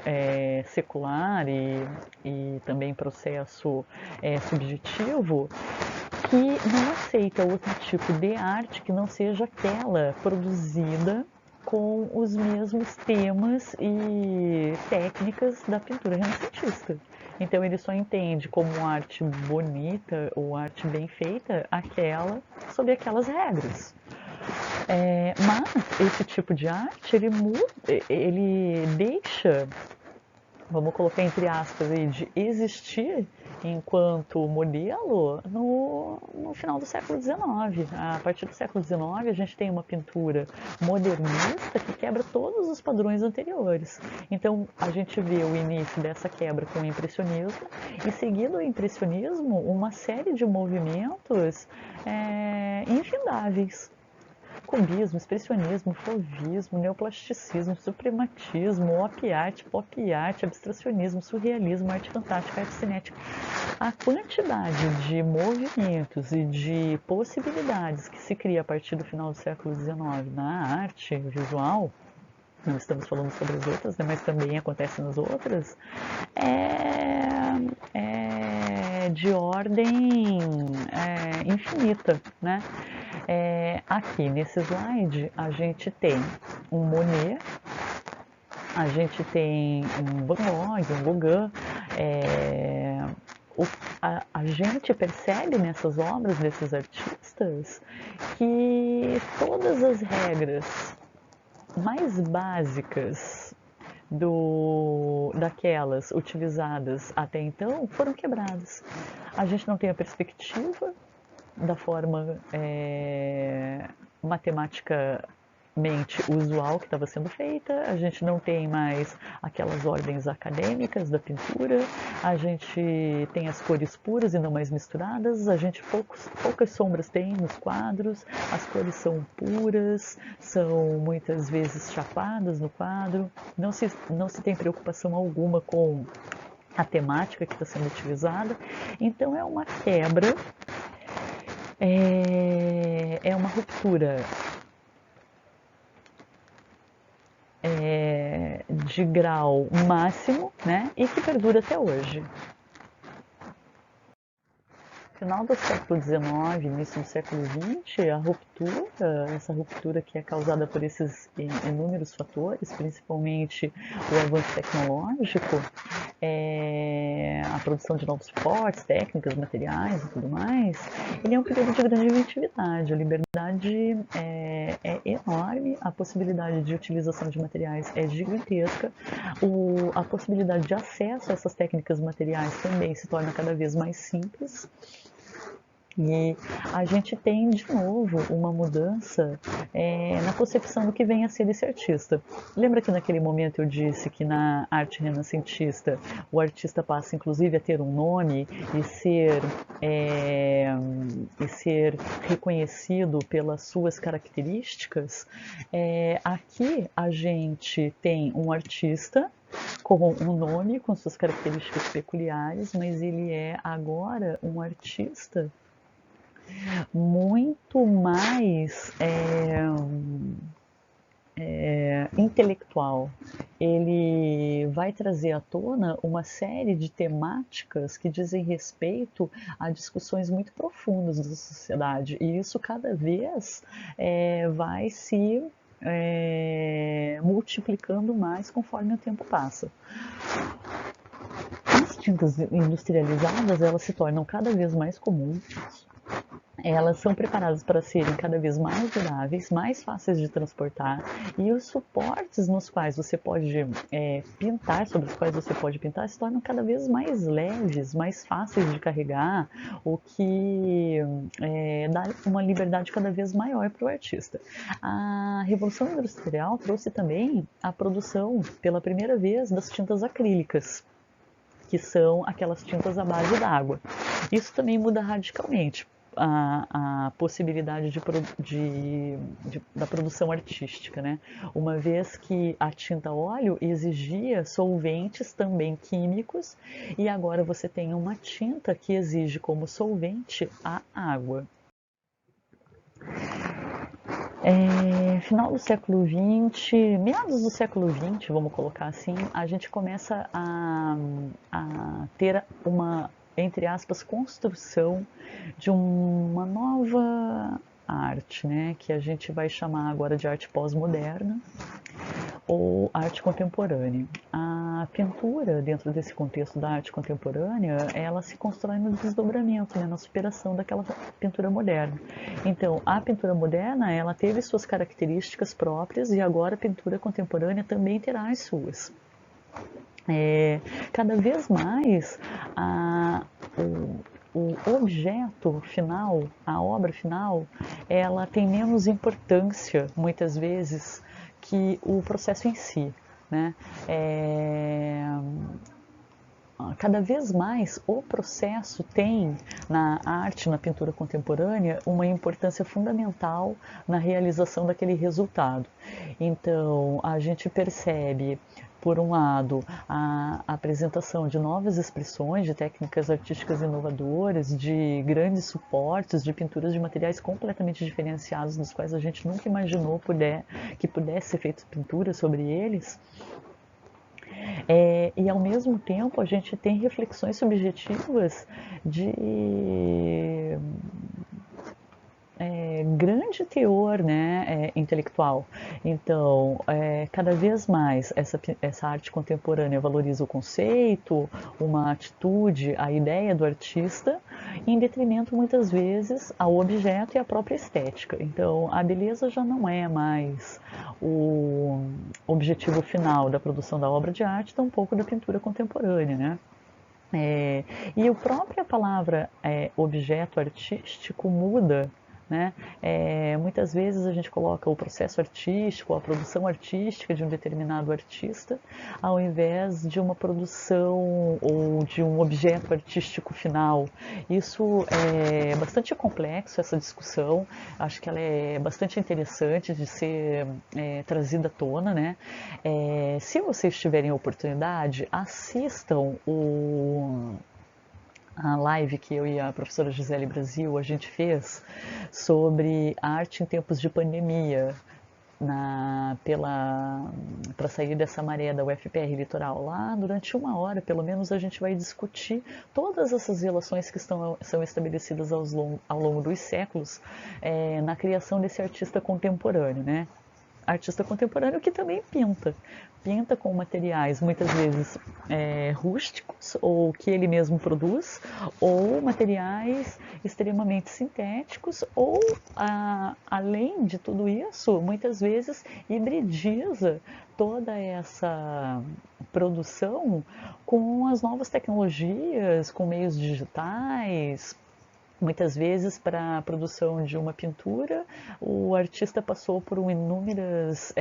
secular e também processo subjetivo, que não aceita outro tipo de arte que não seja aquela produzida com os mesmos temas e técnicas da pintura renascentista. Então ele só entende como arte bonita ou arte bem feita aquela sob aquelas regras. Mas esse tipo de arte ele deixa, vamos colocar entre aspas aí, de existir enquanto modelo no final do século XIX. A partir do século XIX, a gente tem uma pintura modernista que quebra todos os padrões anteriores. Então, a gente vê o início dessa quebra com o impressionismo e, seguindo o impressionismo, uma série de movimentos infindáveis. Cubismo, expressionismo, fauvismo, neoplasticismo, suprematismo, op art, pop art, abstracionismo, surrealismo, arte fantástica, arte cinética. A quantidade de movimentos e de possibilidades que se cria a partir do final do século XIX na arte visual, não estamos falando sobre as outras, né, mas também acontece nas outras, é de ordem infinita, né? Aqui nesse slide a gente tem um Monet, a gente tem um Van Gogh, um Gauguin. A gente percebe nessas obras desses artistas que todas as regras mais básicas daquelas utilizadas até então foram quebradas. A gente não tem a perspectiva da forma matematicamente usual que estava sendo feita, a gente não tem mais aquelas ordens acadêmicas da pintura, a gente tem as cores puras e não mais misturadas, a gente poucas sombras tem nos quadros, as cores são puras, são muitas vezes chapadas no quadro, não se tem preocupação alguma com a temática que está sendo utilizada, então é uma quebra, é uma ruptura de grau máximo, né, e que perdura até hoje. Final do século XIX, início do século XX, essa ruptura que é causada por esses inúmeros fatores, principalmente o avanço tecnológico, a produção de novos suportes, técnicas, materiais e tudo mais, ele é um período de grande inventividade. A liberdade é enorme, a possibilidade de utilização de materiais é gigantesca, a possibilidade de acesso a essas técnicas materiais também se torna cada vez mais simples. E a gente tem, de novo, uma mudança na concepção do que vem a ser esse artista. Lembra que naquele momento eu disse que na arte renascentista o artista passa inclusive a ter um nome e ser reconhecido pelas suas características? Aqui a gente tem um artista com um nome, com suas características peculiares, mas ele é agora um artista muito mais intelectual. Ele vai trazer à tona uma série de temáticas que dizem respeito a discussões muito profundas da sociedade, e isso cada vez vai se multiplicando mais conforme o tempo passa. As tintas industrializadas, elas se tornam cada vez mais comuns. Elas são preparadas para serem cada vez mais duráveis, mais fáceis de transportar, e os suportes nos quais você pode pintar, sobre os quais você pode pintar, se tornam cada vez mais leves, mais fáceis de carregar, o que dá uma liberdade cada vez maior para o artista. A Revolução Industrial trouxe também a produção, pela primeira vez, das tintas acrílicas, que são aquelas tintas à base d'água. Isso também muda radicalmente a possibilidade da produção artística, né? Uma vez que a tinta óleo exigia solventes também químicos, e agora você tem uma tinta que exige como solvente a água. Final do século XX, meados do século XX, vamos colocar assim, a gente começa a ter uma, entre aspas, construção de uma nova arte, né, que a gente vai chamar agora de arte pós-moderna ou arte contemporânea. A pintura, dentro desse contexto da arte contemporânea, ela se constrói no desdobramento, né, na superação daquela pintura moderna. Então, a pintura moderna, ela teve suas características próprias e agora a pintura contemporânea também terá as suas. Cada vez mais o objeto final, a obra final, ela tem menos importância, muitas vezes, que o processo em si, né? Cada vez mais o processo tem na arte, na pintura contemporânea, uma importância fundamental na realização daquele resultado. Então, a gente percebe, por um lado, a apresentação de novas expressões, de técnicas artísticas inovadoras, de grandes suportes, de pinturas de materiais completamente diferenciados, dos quais a gente nunca imaginou que pudesse ser feita pintura sobre eles. E ao mesmo tempo a gente tem reflexões subjetivas de grande teor, né, intelectual. Então, cada vez mais essa arte contemporânea valoriza o conceito, uma atitude, a ideia do artista, em detrimento muitas vezes ao objeto e à própria estética. Então, a beleza já não é mais o objetivo final da produção da obra de arte, tampouco da pintura contemporânea, né? E a própria palavra objeto artístico muda, né? Muitas vezes a gente coloca o processo artístico, a produção artística de um determinado artista, ao invés de uma produção ou de um objeto artístico final. Isso é bastante complexo, essa discussão. Acho que ela é bastante interessante de ser trazida à tona, né? Se vocês tiverem oportunidade, assistam a live que eu e a professora Gisele Brasil a gente fez sobre arte em tempos de pandemia, para sair dessa maré da UFPR Litoral. Lá, durante 1 hora, pelo menos, a gente vai discutir todas essas relações que são estabelecidas ao longo dos séculos na criação desse artista contemporâneo, né? Artista contemporâneo que também pinta com materiais muitas vezes rústicos ou que ele mesmo produz, ou materiais extremamente sintéticos, ou além de tudo isso, muitas vezes hibridiza toda essa produção com as novas tecnologias, com meios digitais. Muitas vezes, para a produção de uma pintura, o artista passou por inúmeros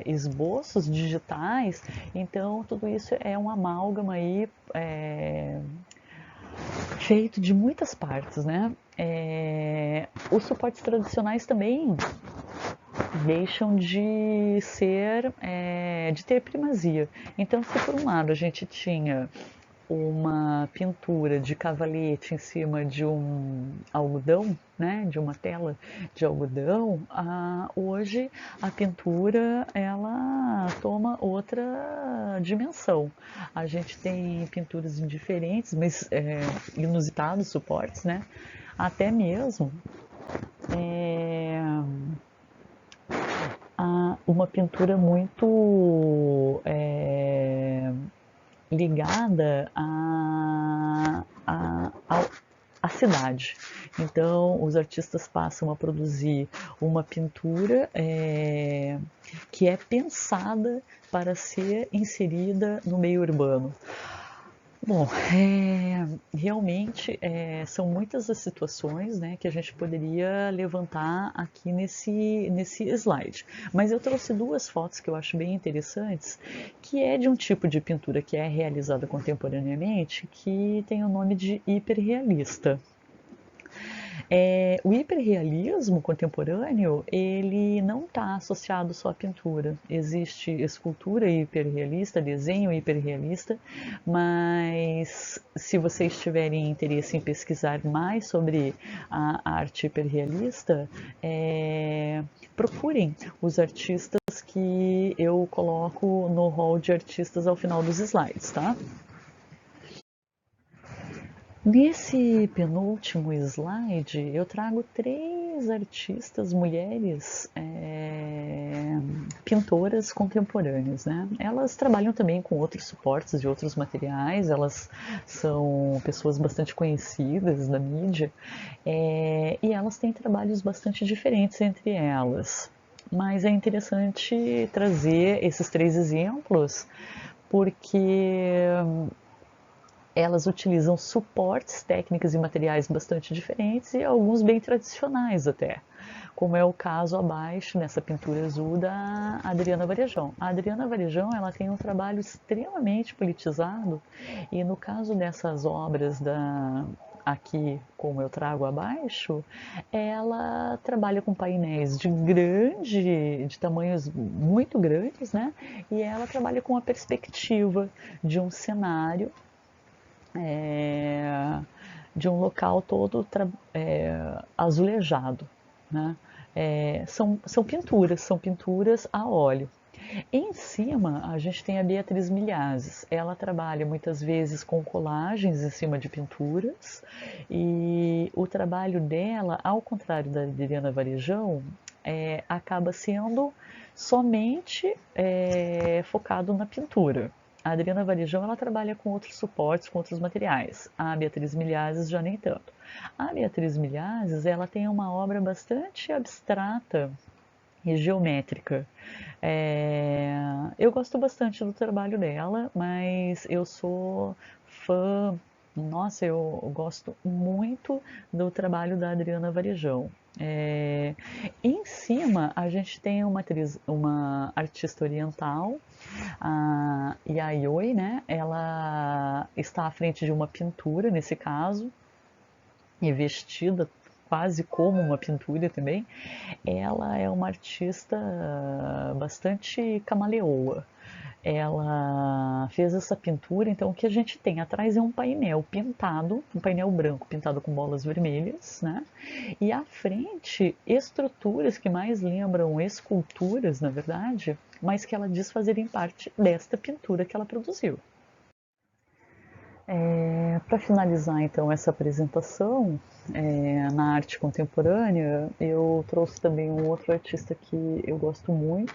esboços digitais, então tudo isso é um amálgama aí, feito de muitas partes, né? Os suportes tradicionais também deixam de ter primazia. Então, se por um lado a gente tinha uma pintura de cavalete em cima de um algodão, né, de uma tela de algodão, hoje a pintura ela toma outra dimensão. A gente tem pinturas em diferentes, mas inusitados suportes, né? Até mesmo uma pintura muito ligada à cidade. Então, os artistas passam a produzir uma pintura que é pensada para ser inserida no meio urbano. Bom, realmente são muitas as situações, né, que a gente poderia levantar aqui nesse slide. Mas eu trouxe duas fotos que eu acho bem interessantes, que é de um tipo de pintura que é realizada contemporaneamente, que tem o nome de hiperrealista. O hiperrealismo contemporâneo, ele não está associado só à pintura. Existe escultura hiperrealista, desenho hiperrealista, mas se vocês tiverem interesse em pesquisar mais sobre a arte hiperrealista, procurem os artistas que eu coloco no hall de artistas ao final dos slides, tá? Nesse penúltimo slide, eu trago três artistas mulheres pintoras contemporâneas, né? Elas trabalham também com outros suportes e outros materiais, elas são pessoas bastante conhecidas da mídia e elas têm trabalhos bastante diferentes entre elas. Mas é interessante trazer esses três exemplos porque elas utilizam suportes, técnicas e materiais bastante diferentes e alguns bem tradicionais até, como é o caso abaixo nessa pintura azul da Adriana Varejão. A Adriana Varejão, ela tem um trabalho extremamente politizado e no caso dessas obras aqui, como eu trago abaixo, ela trabalha com painéis de tamanhos muito grandes, né? E ela trabalha com a perspectiva de um cenário de um local todo azulejado. Né? São pinturas a óleo. Em cima, a gente tem a Beatriz Milhazes. Ela trabalha muitas vezes com colagens em cima de pinturas e o trabalho dela, ao contrário da Adriana Varejão, acaba sendo somente focado na pintura. A Adriana Varejão, ela trabalha com outros suportes, com outros materiais. A Beatriz Milhazes já nem tanto. A Beatriz Milhazes, ela tem uma obra bastante abstrata e geométrica. Eu gosto bastante do trabalho dela, mas eu sou fã, nossa, eu gosto muito do trabalho da Adriana Varejão. Em cima, a gente tem uma artista oriental, a Yayoi, né? Ela está à frente de uma pintura, nesse caso, e vestida quase como uma pintura também. Ela é uma artista bastante camaleoa. Ela fez essa pintura, então o que a gente tem atrás é um painel pintado, um painel branco pintado com bolas vermelhas, né? E à frente, estruturas que mais lembram esculturas, na verdade, mas que ela diz fazerem parte desta pintura que ela produziu. Para finalizar então essa apresentação na arte contemporânea, eu trouxe também um outro artista que eu gosto muito,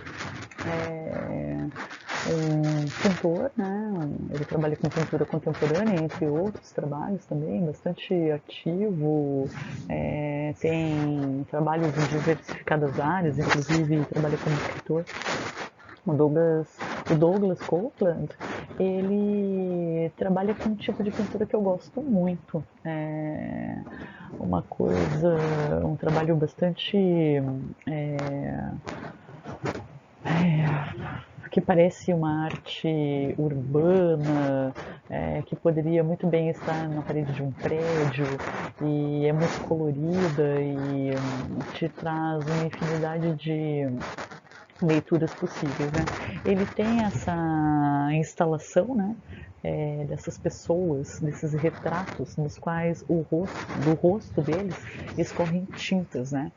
um pintor, né? Ele trabalha com pintura contemporânea, entre outros trabalhos também, bastante ativo, tem trabalhos em diversificadas áreas, inclusive trabalha como escritor. O Douglas Coupland, ele trabalha com um tipo de pintura que eu gosto muito. Um trabalho bastante que parece uma arte urbana, que poderia muito bem estar na parede de um prédio, e é muito colorida e te traz uma infinidade de leituras possíveis, né? Ele tem essa instalação, né, dessas pessoas, desses retratos nos quais do rosto deles escorrem tintas, né?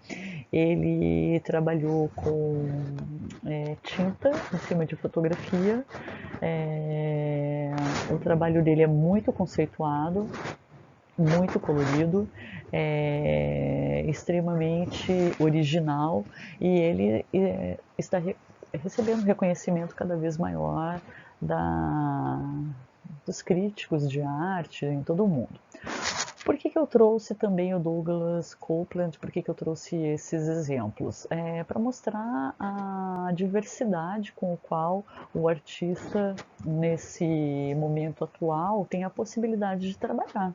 Ele trabalhou com tinta em cima de fotografia. O trabalho dele é muito conceituado, muito colorido, extremamente original, e ele está recebendo um reconhecimento cada vez maior dos críticos de arte em todo o mundo. Por que eu trouxe também o Douglas Coupland? Por que eu trouxe esses exemplos? Para mostrar a diversidade com o qual o artista, nesse momento atual, tem a possibilidade de trabalhar.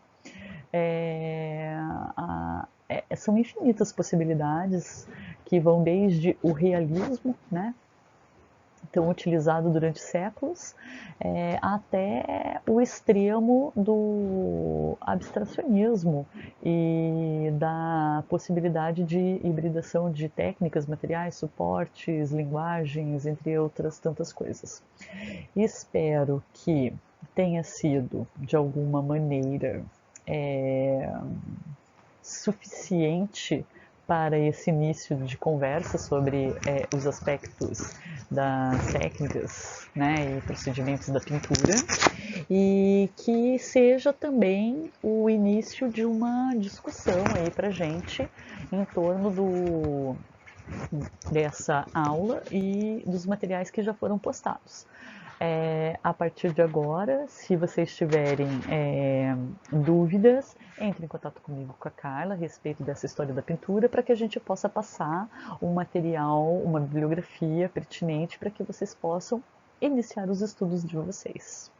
São infinitas possibilidades que vão desde o realismo, né, tão utilizado durante séculos, até o extremo do abstracionismo e da possibilidade de hibridação de técnicas, materiais, suportes, linguagens, entre outras tantas coisas. Espero que tenha sido, de alguma maneira, suficiente para esse início de conversa sobre os aspectos das técnicas, né, e procedimentos da pintura, e que seja também o início de uma discussão aí para gente em torno dessa aula e dos materiais que já foram postados. A partir de agora, se vocês tiverem dúvidas, entre em contato comigo, com a Carla, a respeito dessa história da pintura, para que a gente possa passar um material, uma bibliografia pertinente para que vocês possam iniciar os estudos de vocês.